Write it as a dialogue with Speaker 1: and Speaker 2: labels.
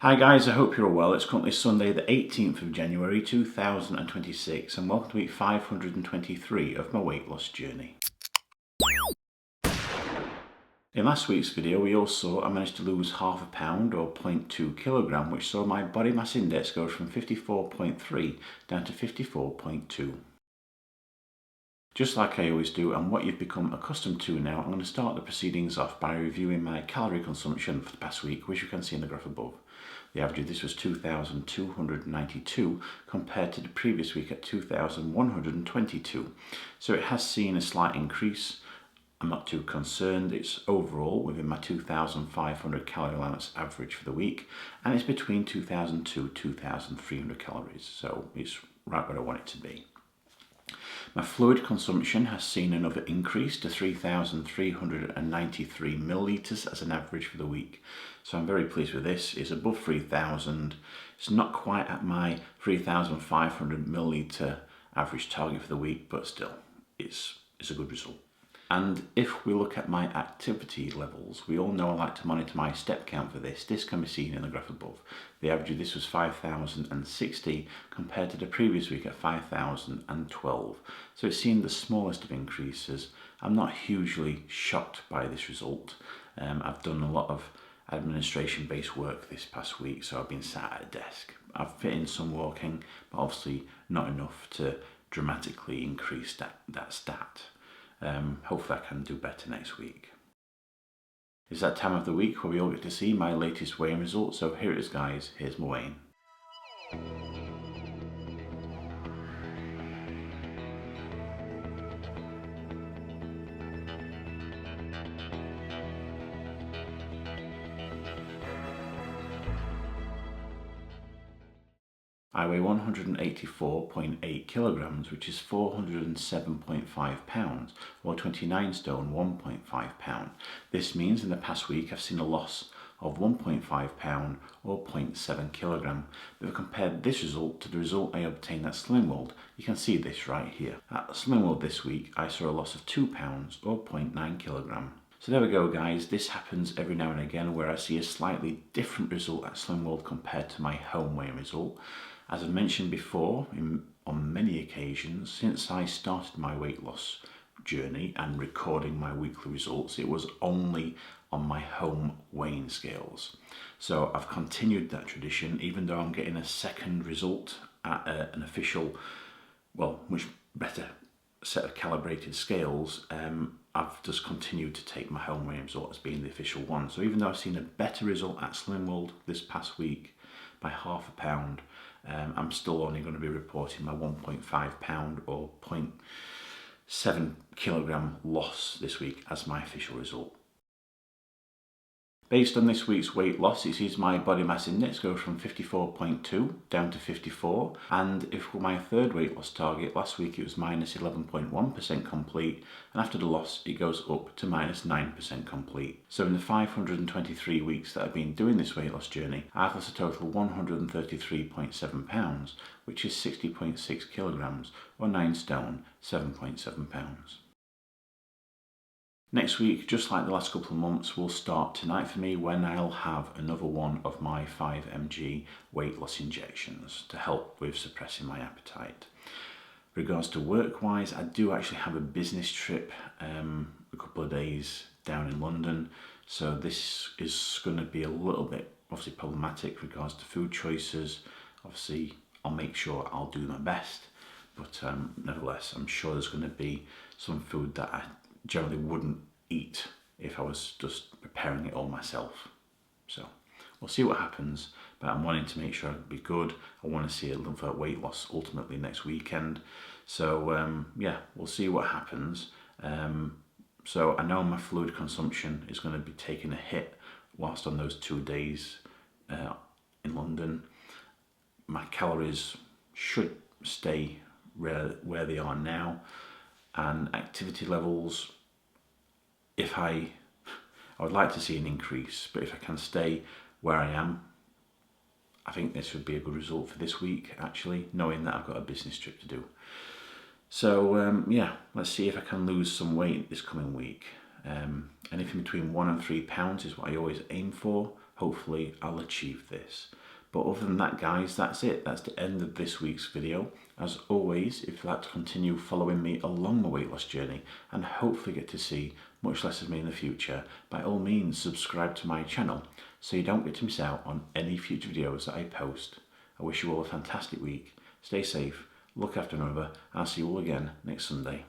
Speaker 1: Hi guys, I hope you're all well. It's currently Sunday the 18th of January 2026 and welcome to week 523 of my weight loss journey. In last week's video we also managed to lose half a pound or 0.2 kilogram, which saw my body mass index go from 54.3 down to 54.2. Just like I always do, and what you've become accustomed to now, I'm going to start the proceedings off by reviewing my calorie consumption for the past week, which you can see in the graph above. The average of this was 2,292 compared to the previous week at 2,122. So it has seen a slight increase. I'm not too concerned. It's overall within my 2,500 calorie allowance average for the week, and it's between 2,200 and 2,300 calories. So it's right where I want it to be. My fluid consumption has seen another increase to 3,393 millilitres as an average for the week. So I'm very pleased with this. It's above 3,000. It's not quite at my 3,500 millilitre average target for the week, but still, it's a good result. And if we look at my activity levels, we all know I like to monitor my step count for this. This can be seen in the graph above. The average of this was 5,060 compared to the previous week at 5,012. So it's seen the smallest of increases. I'm not hugely shocked by this result. I've done a lot of administration-based work this past week, so I've been sat at a desk. I've fit in some walking, but obviously not enough to dramatically increase that stat. Hopefully I can do better next week. It's that time of the week where we all get to see my latest weighing results, so here it is guys, here's my weighing. I weigh 184.8 kilograms, which is 407.5 pounds, or 29 stone 1.5 pound. This means in the past week I've seen a loss of 1.5 pound or 0.7 kilogram. If I compared this result to the result I obtained at Slim World, you can see this right here. At Slim World this week I saw a loss of 2 pounds or 0.9 kilogram. So there we go guys, this happens every now and again where I see a slightly different result at Slim World compared to my home weighing result. As I've mentioned before on many occasions, since I started my weight loss journey and recording my weekly results, it was only on my home weighing scales. So I've continued that tradition, even though I'm getting a second result at an official, much better set of calibrated scales. I've just continued to take my home weighing result as being the official one. So even though I've seen a better result at Slim World this past week by half a pound, I'm still only going to be reporting my 1.5 pound or 0.7 kilogram loss this week as my official result. Based on this week's weight loss, it sees my body mass index go from 54.2 down to 54, and if for my third weight loss target, last week it was minus 11.1% complete, and after the loss it goes up to minus 9% complete. So in the 523 weeks that I've been doing this weight loss journey, I've lost a total of 133.7 pounds, which is 60.6 kilograms, or 9 stone, 7.7 pounds. Next week, just like the last couple of months, will start tonight for me when I'll have another one of my 5mg weight loss injections to help with suppressing my appetite. Regards to work-wise, I do actually have a business trip a couple of days down in London, so this is going to be a little bit obviously problematic regards to food choices. Obviously, I'll make sure I'll do my best, but nevertheless, I'm sure there's going to be some food that I generally wouldn't eat if I was just preparing it all myself. So we'll see what happens, but I'm wanting to make sure I'll be good. I want to see a little bit of weight loss ultimately next weekend. So yeah, we'll see what happens. So I know my fluid consumption is going to be taking a hit whilst on those 2 days in London. My calories should stay where they are now, and activity levels, I would like to see an increase, but if I can stay where I am, I think this would be a good result for this week, actually, knowing that I've got a business trip to do. So yeah, let's see if I can lose some weight this coming week. Anything between 1 and 3 pounds is what I always aim for. hopefully I'll achieve this. But other than that, guys, that's it. That's the end of this week's video. As always, if you'd like to continue following me along my weight loss journey and hopefully get to see much less of me in the future, by all means subscribe to my channel so you don't get to miss out on any future videos that I post. I wish you all a fantastic week. Stay safe, look after one another, and I'll see you all again next Sunday.